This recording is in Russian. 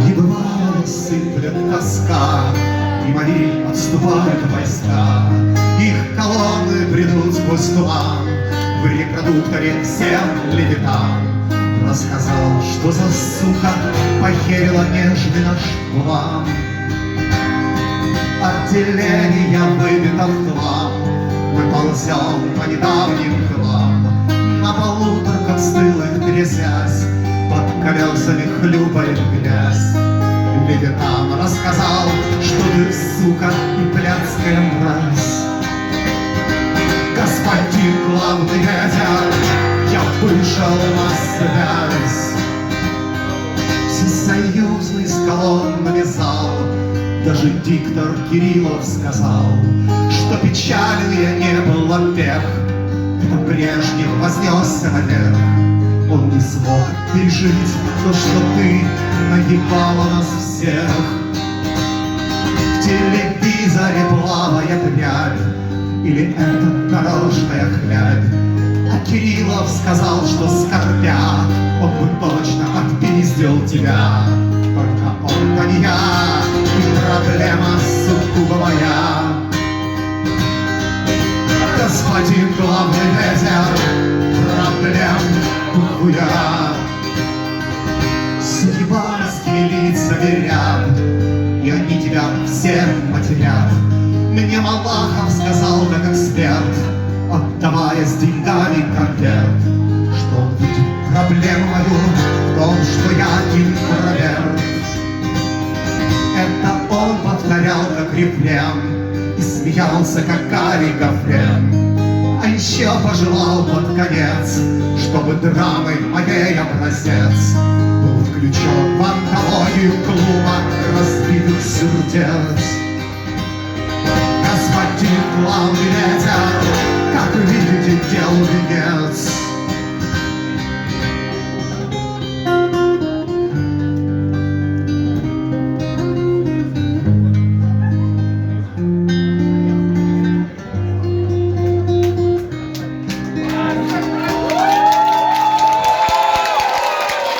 Небывало сыплет тоска, и мои отступают войска. Их колонны бредут сквозь туман, в репродукторе всем левитан. Рассказал, что за сука похерила нежный наш план. Артиллерия выбита в хлам, мы ползем по недавним крылам. На полуторках стылых трясясь, под колесами хлюпает грязь. Левитан рассказал, что ты, сука, и блядская мразь. Господин главный ветер, я вышел на связь. Всесоюзный с колоннами зал, даже диктор Кириллов сказал, что печальнее не было век. Это Брежнев вознесся наверх. Он не смог пережить то, что ты наебала нас всех. В телевизоре плавает рябь, или это нарочная хлябь? А Кириллов сказал, что скорбя, он бы точно отпиздил тебя. Только он-то не я, и проблема сугубо моя. Господин главный ветер, проблем хуя. Съебанские лица верят, и они тебя все потерят. Мне Малахов сказал как эксперт, отдавая с деньгами конверт, что он видит проблему мою в том, что я интроверт. Это он повторял как рефрен и смеялся как Гарри Гофрен. А еще пожелал под конец, чтобы драмой моей образец был включен в антологию клуба разбитых сердец. Господин главный ветер, как видите, дел венец.